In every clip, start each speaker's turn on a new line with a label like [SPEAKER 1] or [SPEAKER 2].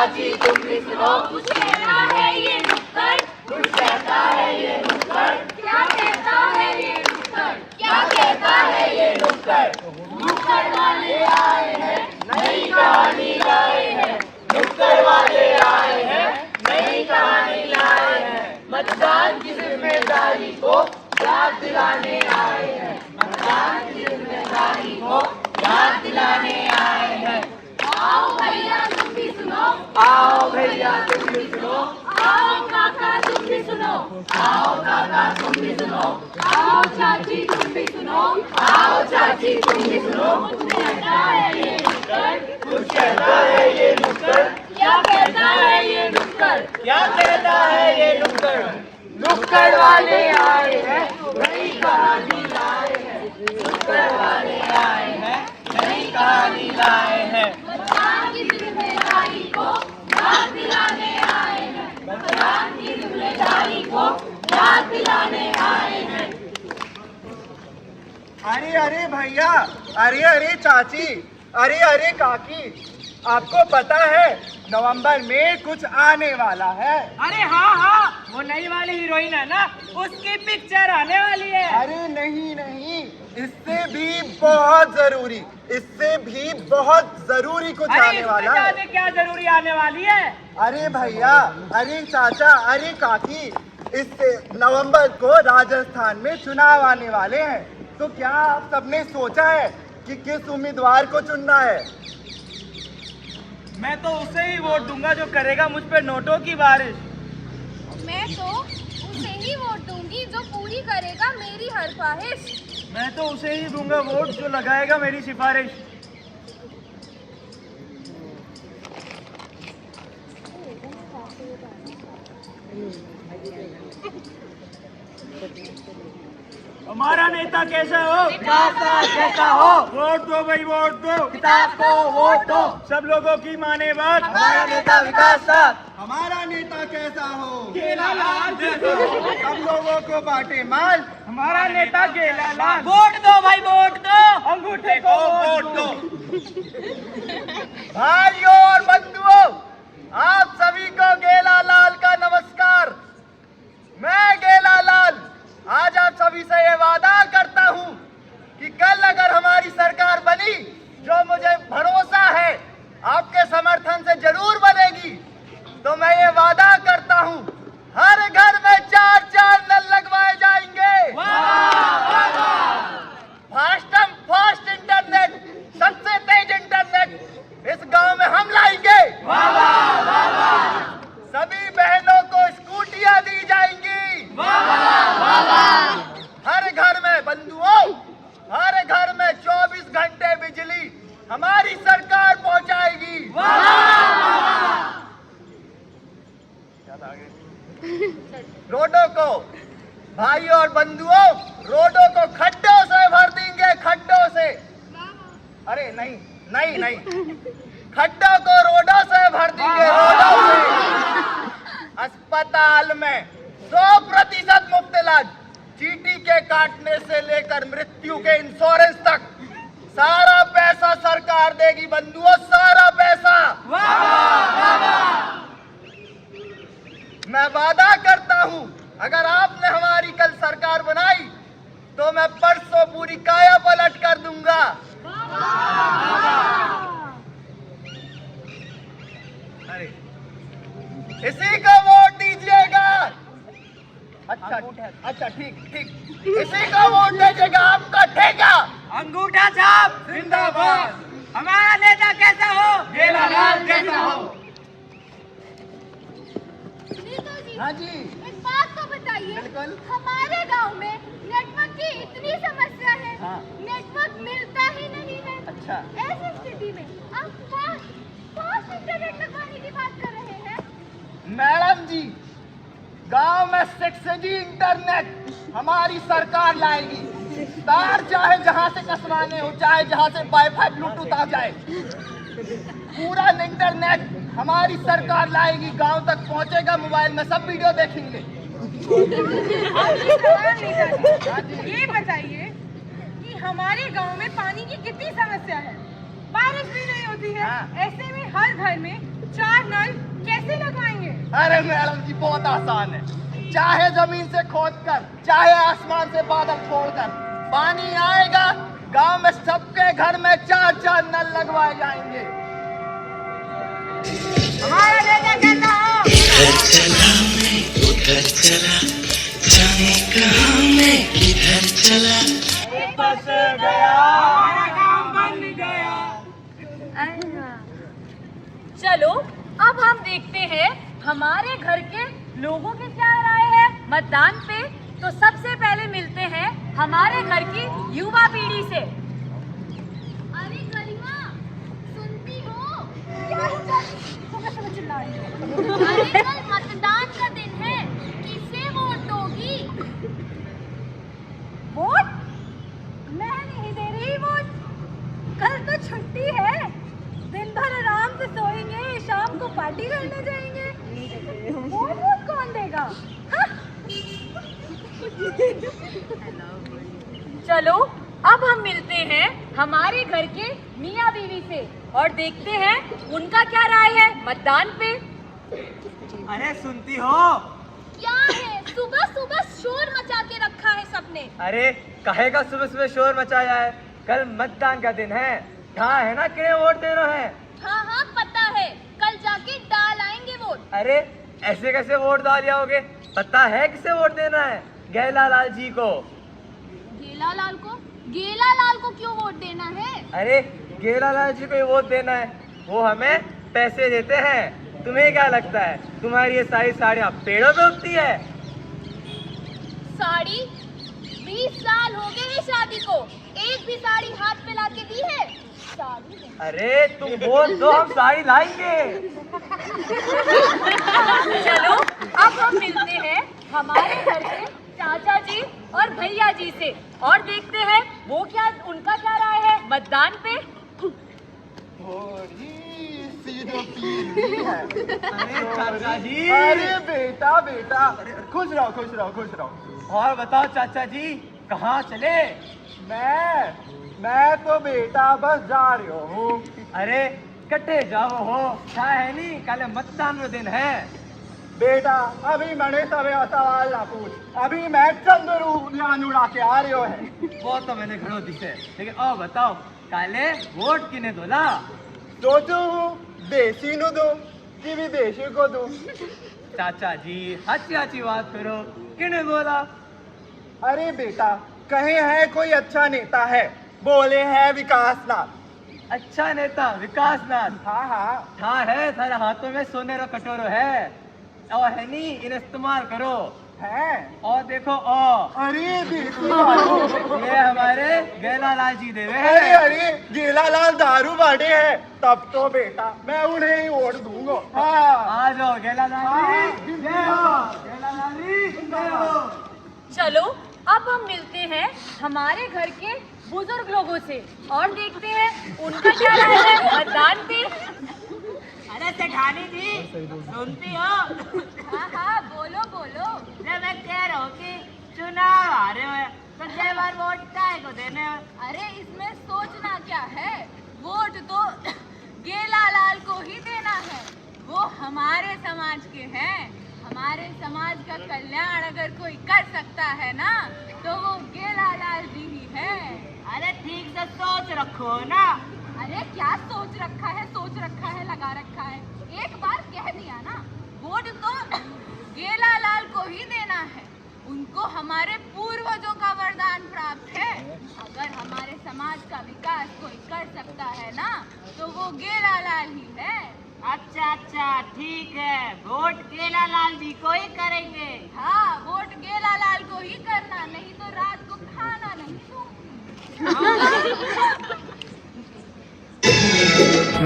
[SPEAKER 1] चाची तुम भी सुनो, कुछ कहता है ये नुक्कड़, कुछ कहता है ये नुक्कड़, क्या कहता है ये नुक्कड़, क्या कहता है ये नुक्कड़। नुक्कड़ वाले आए हैं, नई कहानी लाए हैं, नुक्कड़ वाले आए हैं, नई कहानी लाए हैं। मतदान की जिम्मेदारी को याद दिलाने आए हैं, मतदान की जिम्मेदारी को याद दिलाने आए हैं। आओ भैया तुम भी सुनो, आओ भैया तुम भी सुनो, आओ काका तुम भी सुनो, आओ काका तुम भी सुनो, आओ चाची तुम भी सुनो, आओ चाची तुम भी सुनो। कुछ कहता है ये नुक्कड़, कुछ कहता है ये नुक्कड़, क्या कहता है ये नुक्कड़, क्या कहता है ये नुक्कड़। नुक्कड़ वाले आए हैं, नई कहानी लाए हैं, नुक्कड़ वाले आए हैं, नई कहानी लाए हैं। मतदान की जिम्मेदारी को याद दिलाने आए हैं, मतदान की जिम्मेदारी को याद दिलाने आए हैं।
[SPEAKER 2] अरे अरे भैया, अरे अरे चाची, अरे अरे काकी, आपको पता है नवंबर में कुछ आने वाला है।
[SPEAKER 3] अरे हाँ हाँ, वो नई वाली हीरोइन है ना, उसकी पिक्चर आने वाली है।
[SPEAKER 2] अरे नहीं नहीं, इससे भी बहुत जरूरी, इससे भी बहुत जरूरी कुछ आने वाला है।
[SPEAKER 3] क्या जरूरी आने वाली है?
[SPEAKER 2] अरे भैया, अरे चाचा, अरे काकी, इससे नवंबर को राजस्थान में चुनाव आने वाले हैं। तो क्या आप सबने सोचा है कि किस उम्मीदवार को चुनना है?
[SPEAKER 3] मैं तो उसे ही वोट दूंगा जो करेगा मुझ पे नोटों की बारिश।
[SPEAKER 4] मैं तो उसे ही वोट दूंगी जो पूरी करेगा मेरी हर ख्वाहिश।
[SPEAKER 3] मैं तो उसे ही दूंगा वोट जो लगाएगा मेरी सिफारिश। हमारा नेता कैसा हो,
[SPEAKER 2] कैसा हो,
[SPEAKER 3] वोट दो भाई, वोट दो,
[SPEAKER 2] किताब को वोट दो,
[SPEAKER 3] सब लोगों की माने बात।
[SPEAKER 2] हमारा नेता विकास साथ। हमारा नेता कैसा हो,
[SPEAKER 3] केला लाल जैसा हो,
[SPEAKER 2] सब लोगों को बांटे माल।
[SPEAKER 3] हमारा नेता केला लाल। वोट दो भाई, वोट दो, अंगूठे को वोट दो।
[SPEAKER 2] भाइयों और बंधुओं, आप सभी को गेला लाल का नमस्कार। मैं गेला लाल आज आप सभी से ये वादा करता हूँ कि कल अगर हमारी सरकार बनी, जो मुझे भरोसा है आपके समर्थन से जरूर बनेगी, तो मैं ये वादा करता हूँ हर घर में 4-4 नल लगवाए जाएंगे। फास्ट इंटरनेट, सबसे तेज इंटरनेट इस गांव में हम लाएंगे। सभी बहनों को स्कूटियां दी जाएंगी। हर घर में बंधुओं, हर घर में 24 घंटे बिजली हमारी सरकार पहुंचाएगी। रोडों को, भाइयों और बंधुओं, रोडों को खड्डों से भर देंगे, खड्डों से। अरे नहीं नहीं नहीं, खड्डों को रोडों से भर देंगे, रोडों से। अस्पताल में 100% मुफ्त इलाज, चीटी के काटने से लेकर मृत्यु के इंश्योरेंस तक सारा पैसा सरकार देगी बंधुओं, सारा पैसा। मैं वादा करता हूँ अगर आपने हमारी कल सरकार बनाई तो मैं परसों पूरी काया पलट कर दूंगा। अरे इसी को वोट दीजिएगा। अच्छा ठीक ठीक, इसी को वोट दीजिएगा, आपका ठेका।
[SPEAKER 3] अंगूठा छाप जिंदाबाद। हमारा नेता कैसा हो, गेला लाल जैसा हो।
[SPEAKER 4] नेताजी,
[SPEAKER 2] हाँ जी,
[SPEAKER 4] एक बात तो बताइए,
[SPEAKER 2] बिल्कुल।
[SPEAKER 4] हमारे गांव में नेटवर्क की इतनी समस्या है,
[SPEAKER 2] हाँ।
[SPEAKER 4] नेटवर्क मिलता ही नहीं है।
[SPEAKER 2] अच्छा।
[SPEAKER 4] ऐसी स्थिति में आप फास्ट इंटरनेट लगवाने की बात कर रहे हैं।
[SPEAKER 2] मैडम जी, गांव में 6G इंटरनेट हमारी सरकार लाएगी। तार चाहे जहां से कसवाने हो, चाहे जहां से वाईफाई ब्लूटूथ आ जाए, पूरा इंटरनेट हमारी सरकार लाएगी। गांव तक पहुंचेगा, मोबाइल में सब वीडियो देखेंगे।
[SPEAKER 5] ये बताइए कि हमारे गांव में पानी की कितनी समस्या है, बारिश भी नहीं होती है।
[SPEAKER 2] हाँ।
[SPEAKER 5] ऐसे में हर घर में 4 नल कैसे लगवाएंगे?
[SPEAKER 2] अरे मैडम जी बहुत आसान है, चाहे जमीन से खोदकर चाहे आसमान से बादल छोड़कर पानी आएगा, गांव में सबके घर में 4-4 नल लगवाए जाएंगे।
[SPEAKER 3] हमारा नेता कहता हो।
[SPEAKER 6] इधर चला मैं उधर चला, जाने कहाँ मैं किधर चला।
[SPEAKER 3] बस गया हमारा काम बन गया।
[SPEAKER 1] चलो अब हम देखते हैं हमारे घर के लोगों की क्या राय है मतदान पे। तो सबसे पहले मिलते हैं हमारे घर की युवा पीढ़ी से।
[SPEAKER 4] अरे गरिमा, सुनती हो? सुबह चिल्ला रही हो। अरे कल मतदान का दिन है, किसे वोट दोगी?
[SPEAKER 1] वोट? मैं नहीं दे रही वोट। कल तो छुट्टी है, दिन भर आराम से सोएंगे, शाम को पार्टी करने जाएंगे। वोट कौन देगा? हाँ? चलो अब हम मिलते हैं हमारे घर के मियाँ बीवी से और देखते हैं उनका क्या राय है मतदान पे।
[SPEAKER 3] अरे सुनती हो?
[SPEAKER 4] क्या है, सुबह सुबह शोर मचा के रखा है सबने।
[SPEAKER 3] अरे कहेगा सुबह सुबह शोर मचाया है, कल मतदान का दिन है, कहाँ है ना किन्हें वोट देना है।
[SPEAKER 4] हाँ हाँ पता है, कल जाके डाल आएंगे वोट।
[SPEAKER 3] अरे ऐसे कैसे वोट डाल आओगे, पता है किसे वोट देना है? गैला लाल जी को।
[SPEAKER 4] गेला लाल को? गेला लाल को क्यों वोट देना है?
[SPEAKER 3] अरे गैला लाल जी को ही वोट देना है, वो हमें पैसे देते हैं। तुम्हें क्या लगता है तुम्हारी ये सारी साड़ियाँ पेड़ों पे उगती है?
[SPEAKER 4] साड़ी? 20 साल हो गए हैं शादी को, एक भी साड़ी हाथ पे लाके दी है? साड़ी नहीं।
[SPEAKER 3] अरे तुम वोट दो, हम साड़ी लाएंगे।
[SPEAKER 1] चलो अब हम मिलते हैं हमारे घर के चाचा जी और भैया जी से और देखते हैं वो क्या, उनका क्या राय है मतदान पे।
[SPEAKER 3] अरे चाचा जी।
[SPEAKER 2] अरे बेटा बेटा, खुश रहो खुश रहो खुश रहो।
[SPEAKER 3] और बताओ चाचा जी कहाँ चले?
[SPEAKER 2] मैं तो बेटा बस जा रहा हूँ।
[SPEAKER 3] अरे कटे जाओ हो, क्या है नहीं, कल मतदान का दिन है।
[SPEAKER 2] बेटा अभी मैंने सवाल ना पूछ, अभी मैं चंद्रू उड़ा के आ रहे है।
[SPEAKER 3] वो तो मैंने घरों दिखे, लेकिन और बताओ काले वोट किने दोला?
[SPEAKER 2] सोचू देसी नु दो कि विदेशी को दो।
[SPEAKER 3] चाचा जी अच्छी अच्छी बात करो, किने दोला?
[SPEAKER 2] अरे बेटा कहे है कोई अच्छा नेता है, बोले है विकासनाथ।
[SPEAKER 3] अच्छा नेता विकासनाथ?
[SPEAKER 2] हाँ हाँ
[SPEAKER 3] हाँ है, सारे हाथों में सोने का कटोरो है और है नी, इन्हें इस्तेमाल करो।
[SPEAKER 2] है
[SPEAKER 3] और देखो और
[SPEAKER 2] अरे देसी दारू।
[SPEAKER 3] ये हमारे गैला लाल जी देवे
[SPEAKER 2] अरे
[SPEAKER 3] हैं।
[SPEAKER 2] अरे गेला लाल दारू बांटे हैं, तब तो बेटा मैं उन्हें ही वोट दूंगा। हाँ
[SPEAKER 3] आ जाओ गैला लाल जी, जय हो गैला लाल जी, जय हो।
[SPEAKER 1] चलो अब हम मिलते हैं हमारे घर के बुजुर्ग लोगों से और देखते हैं उनका क्या राय है मतदान पे।
[SPEAKER 3] अरे सेठानी जी सुनती हो?
[SPEAKER 4] हाँ हाँ बोलो बोलो।
[SPEAKER 3] मैं कह रहा हूँ कि चुनाव आ रहे हो तो जय बार वोट काहे को देने हो?
[SPEAKER 4] अरे इसमें सोचना क्या है, वोट तो गेला लाल को ही देना है, वो हमारे समाज के हैं। हमारे समाज का कल्याण अगर कोई कर सकता है ना तो वो गेला लाल जी ही है।
[SPEAKER 3] अरे ठीक से सोच रखो ना।
[SPEAKER 4] अरे क्या सोच रखा है, सोच रखा है, लगा रखा है, एक बार कह दिया ना, वोट तो गेला लाल को ही देना है। उनको हमारे पूर्वजों का वरदान प्राप्त है। अगर हमारे समाज का विकास कोई कर सकता है ना तो वो गेला लाल ही है।
[SPEAKER 3] अच्छा अच्छा ठीक है, वोट गेला लाल जी को ही करेंगे।
[SPEAKER 4] हाँ वोट गेला लाल को ही करना, नहीं तो रात को खाना नहीं दूंगी।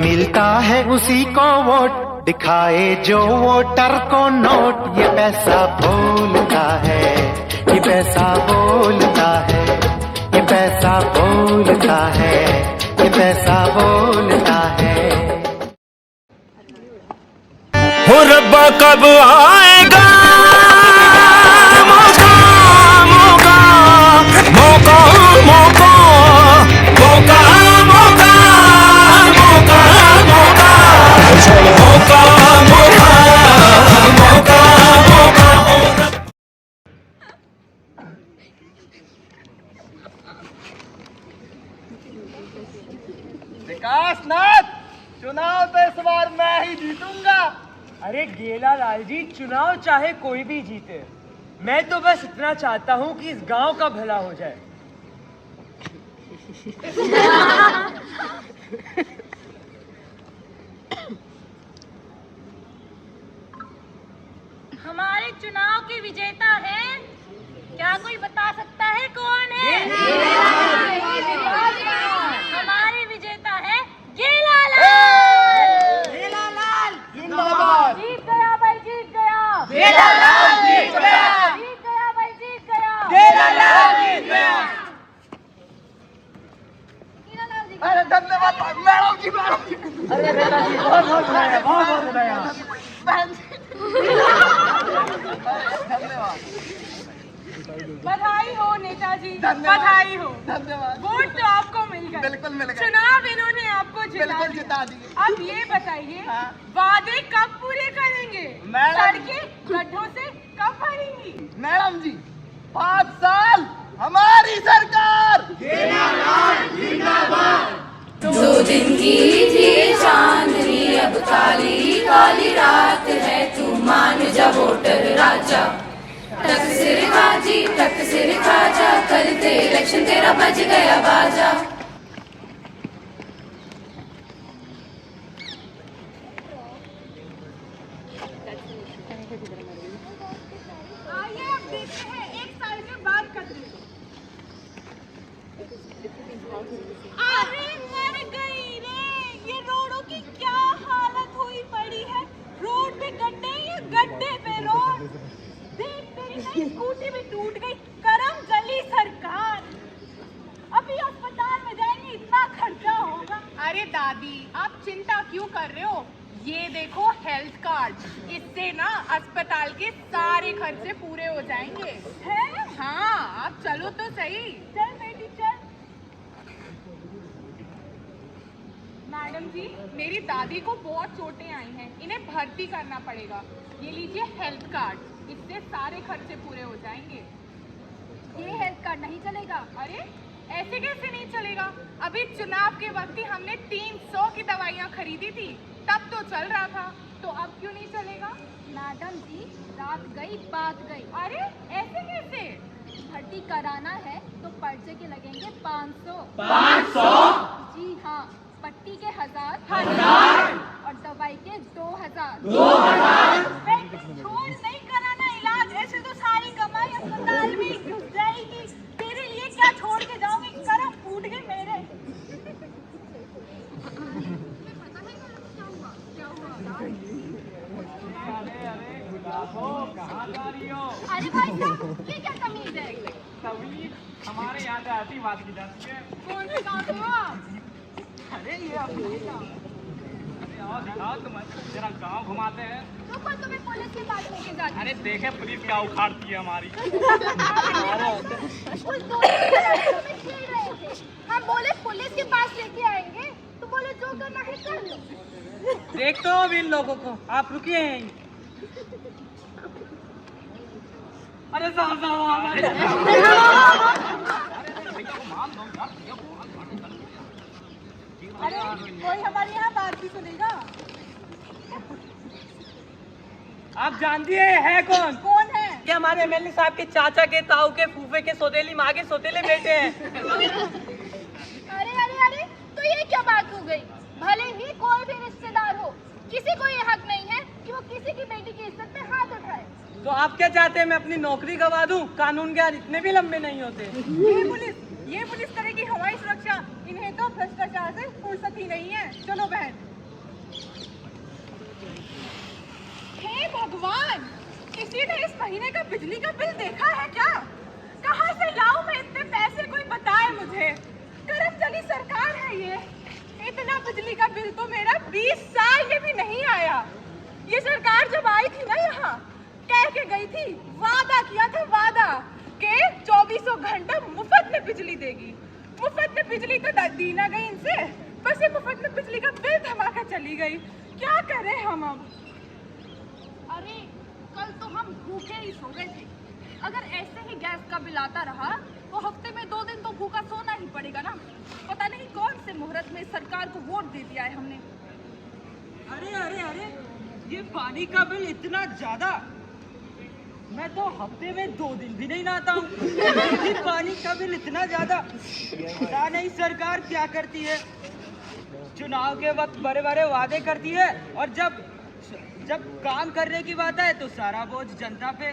[SPEAKER 6] मिलता है उसी को वोट, दिखाए जो वोटर को नोट। ये पैसा बोलता है, ये पैसा बोलता है, ये पैसा बोलता है, ये पैसा बोलता है।
[SPEAKER 7] हो रब्बा कब आएगा मौका मौका मौका मौका मौका मौका मौका मौका मौका
[SPEAKER 2] विकास नाथ, चुनाव तो इस बार मैं ही जीतूंगा।
[SPEAKER 3] अरे गेला लाल जी, चुनाव चाहे कोई भी जीते, मैं तो बस इतना चाहता हूँ कि इस गांव का भला हो जाए।
[SPEAKER 5] हमारे चुनाव के विजेता हैं, क्या कोई बता सकता है कौन है? हमारे विजेता है गेला लाल।
[SPEAKER 2] गेला लाल जिंदाबाद।
[SPEAKER 5] जीत गया भाई, जीत गया।
[SPEAKER 2] गेला लाल जीत गया।
[SPEAKER 5] जीत गया भाई, जीत गया।
[SPEAKER 2] गेला लाल जीत गया।
[SPEAKER 5] गेला लाल जीत
[SPEAKER 2] अरे धन्यवाद मैडम जी, मैडम जी।
[SPEAKER 3] अरे नेताजी, बहुत बहुत बधाई, बहुत बहुत बधाई।
[SPEAKER 2] बहन जी, धन्यवाद।
[SPEAKER 5] बधाई हो नेताजी,
[SPEAKER 2] धन्यवाद।
[SPEAKER 5] बधाई हो।
[SPEAKER 2] धन्यवाद।
[SPEAKER 5] वोट तो आपको मिल गए,
[SPEAKER 2] बिल्कुल मिल गए।
[SPEAKER 5] चुनाव इन्होंने आपको
[SPEAKER 2] बिल्कुल
[SPEAKER 5] दिया।
[SPEAKER 2] जिता दिए।
[SPEAKER 5] अब ये बताइए,
[SPEAKER 2] हाँ।
[SPEAKER 5] वादे कब पूरे करेंगे?
[SPEAKER 2] मैडम।
[SPEAKER 5] सड़कें गड्ढों से कब भरेंगी?
[SPEAKER 2] मैडम जी, 5 साल हमारी सरकार।
[SPEAKER 1] दो दिन की थी चांदनी, अब काली काली रात है, तू मान जा वोटर राजा। टक सिर खाजी, टक सिर खाजा, कल थे इलेक्शन तेरा बज गया बाजा।
[SPEAKER 5] आइए अब देखते हैं, एक साल में बात करते हैं। अरे मर गई रे, ये रोडों की क्या हालत हुई पड़ी है। रोड पे गड्ढे या गड्ढे पे रोड। देख मेरी नई स्कूटी भी टूट गई, करम गली सरकार। अभी अस्पताल में जाएंगे, इतना खर्चा होगा। अरे दादी, आप चिंता क्यों कर रहे हो? ये देखो हेल्थ कार्ड, इससे ना अस्पताल के सारे खर्चे पूरे हो जाएंगे। हैं? हाँ, आप चलो तो सही। चल बेटी चल। मैडम जी, मेरी दादी को बहुत चोटें आई हैं, इन्हें भर्ती करना पड़ेगा। ये लीजिए हेल्थ कार्ड, इससे सारे खर्चे पूरे हो जाएंगे। ये हेल्थ कार्ड नहीं चलेगा। अरे ऐसे कैसे नहीं चलेगा? अभी चुनाव के वक्त ही हमने 300 की दवाइयाँ खरीदी थी, तब तो चल रहा था, तो अब क्यों नहीं चलेगा? मैडम जी, रात गई बात गई। अरे ऐसे कैसे? भर्ती कराना है तो पर्चे के लगेंगे 500। जी हाँ, पट्टी के 1000 और दवाई के 2000। छोड़ नहीं कराना इलाज, ऐसे तो सारी कमाई अस्पताल में घुस जाएगी। तेरे लिए क्या छोड़ के जाऊंगी? करम फूट गए मेरे।
[SPEAKER 3] कहाँ जा रही हो?
[SPEAKER 5] अरे भाई साहब, ये क्या तमीज है?
[SPEAKER 3] तमीज हमारे यहाँ से ऐसी बात की जाती है।
[SPEAKER 5] कौन से गाँव हो आप?
[SPEAKER 3] अरे ये अपने गाँव। अरे आओ दिखाओ, तुम जरा गाँव घुमाते हैं।
[SPEAKER 5] तो कौन तुम्हें पुलिस के पास लेके जाती है?
[SPEAKER 3] अरे देखे पुलिस क्या उखाड़ती है हमारी।
[SPEAKER 5] उस दोस्त के लड़के में खेल रहे थे, हम बोले पुलिस के पास लेके आएंगे, तो बोले जो करना है कर लो।
[SPEAKER 3] देख तो अब इन लोगों को, आप रुकिए यहीं। अरे साहब
[SPEAKER 5] अरे कोई हमारे यहाँ बात भी सुनेगा।
[SPEAKER 3] आप जानती है कौन?
[SPEAKER 5] कौन है?
[SPEAKER 3] कि हमारे एमएलए साहब के चाचा के, ताऊ के, फूफे के, सौतेली माँ के सौतेले बेटे हैं।
[SPEAKER 5] अरे अरे अरे, तो ये क्या बात हो गई? भले ही कोई भी रिश्तेदार हो, किसी को ये हक नहीं है कि वो किसी की बेटी की इज्जत पे हाथ उठाए।
[SPEAKER 3] तो आप क्या चाहते हैं, मैं अपनी नौकरी गवा दूं? कानून ज्ञान इतने भी लंबे नहीं होते।
[SPEAKER 5] ये पुलिस करेगी हमारी सुरक्षा, इन्हें तो भ्रष्टाचार से फुर्सत ही नहीं है। चलो बहन। हे भगवान, किसी ने इस महीने का बिजली का बिल देखा है क्या? कहाँ से लाऊं मैं इतने पैसे, कोई बताए मुझे। करम चली सरकार है ये। इतना बिजली का बिल तो मेरा 20 साल में भी नहीं आया। ये सरकार जब आई थी ना यहाँ, कह के गई थी, वादा किया था वादा के 2400 घंटा मुफ्त में बिजली देगी। मुफ्त में बिजली तो दी ना गई इनसे, बस ये मुफ्त में बिजली का बिल धमाका चली गई। क्या करें हम अब? अरे कल तो हम भूखे ही सो गए थे। अगर ऐसे ही गैस का बिल आता रहा वो हफ्ते में 2 दिन तो भूखा सोना ही पड़ेगा ना। पता नहीं कौन से मुहूर्त में सरकार को वोट दे दिया है हमने।
[SPEAKER 3] अरे अरे अरे, ये पानी का बिल इतना ज्यादा, मैं तो हफ्ते में 2 दिन भी नहीं नहाता हूँ। ये पानी का बिल इतना ज्यादा, पता नहीं सरकार क्या करती है। चुनाव के वक्त बड़े बड़े वादे करती है और जब काम करने की बात है तो सारा बोझ जनता पे।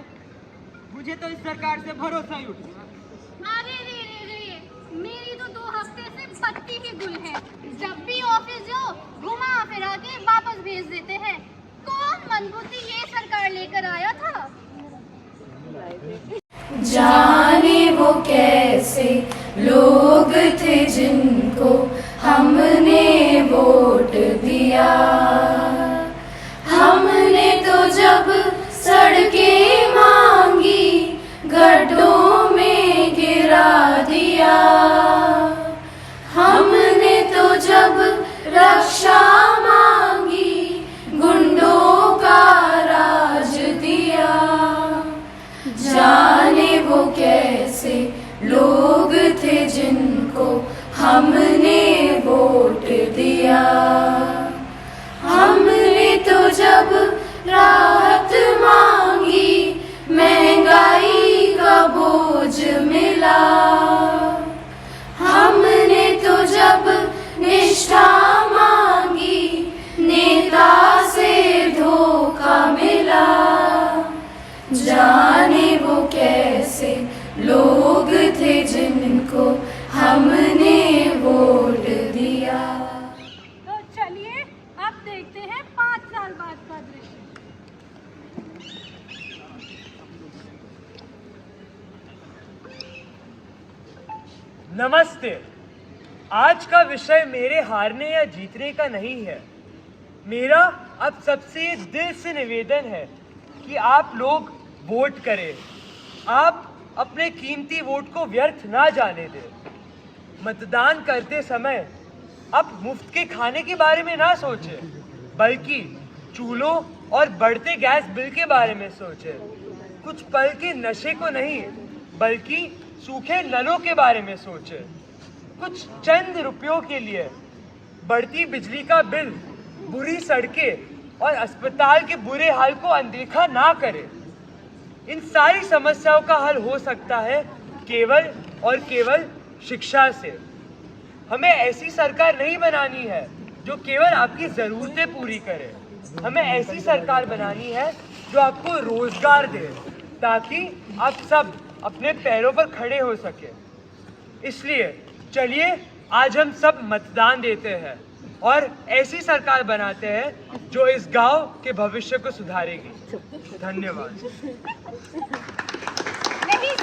[SPEAKER 3] मुझे तो इस सरकार से भरोसा ही उठ गया।
[SPEAKER 1] अरे रे रे रे, मेरी तो 2 हफ्ते से बत्ती ही गुल है। जब भी ऑफिस जाओ घुमा फिरा के वापस भेज देते हैं। कौन मनबुद्धि ये सरकार लेकर आया था?
[SPEAKER 8] जाने वो कैसे लोग थे जिनको हमने वोट दिया। हमने तो जब सड़कें मांगी गड्ढों में गिरा दिया। हमने तो जब रक्षा मांगी गुंडों का राज दिया। जाने वो कैसे लोग थे जिनको हमने वोट दिया। हमने तो जब राहत मांगी महंगाई का बोझ मिला। हमने तो जब निष्ठा मांगी नेता से धोखा मिला। जाने वो कैसे लोग थे जिनको हमने वोट दिया।
[SPEAKER 1] तो चलिए अब देखते हैं 5 साल बाद का दृश्य।
[SPEAKER 3] नमस्ते। आज का विषय मेरे हारने या जीतने का नहीं है। मेरा अब सबसे दिल से निवेदन है कि आप लोग वोट करें। आप अपने कीमती वोट को व्यर्थ ना जाने दें। मतदान करते समय अब मुफ्त के खाने के बारे में ना सोचें, बल्कि चूल्हों और बढ़ते गैस बिल के बारे में सोचें। कुछ पल के नशे को नहीं, बल्कि सूखे नलों के बारे में सोचें। कुछ चंद रुपयों के लिए बढ़ती बिजली का बिल, बुरी सड़कें और अस्पताल के बुरे हाल को अनदेखा ना करें। इन सारी समस्याओं का हल हो सकता है केवल और केवल शिक्षा से। हमें ऐसी सरकार नहीं बनानी है जो केवल आपकी ज़रूरतें पूरी करे। हमें ऐसी सरकार बनानी है जो आपको रोजगार दे, ताकि आप सब अपने पैरों पर खड़े हो सके। इसलिए चलिए आज हम सब मतदान देते हैं और ऐसी सरकार बनाते हैं जो इस गांव के भविष्य को सुधारेगी। धन्यवाद।
[SPEAKER 1] नहीं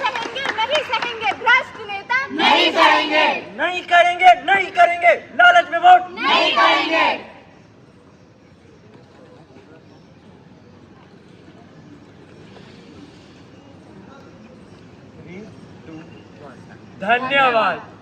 [SPEAKER 1] सहेंगे भ्रष्ट नेता।
[SPEAKER 3] नहीं करेंगे, नहीं करेंगे, नहीं करेंगे। लालच में वोट
[SPEAKER 1] नहीं करेंगे।
[SPEAKER 3] धन्यवाद।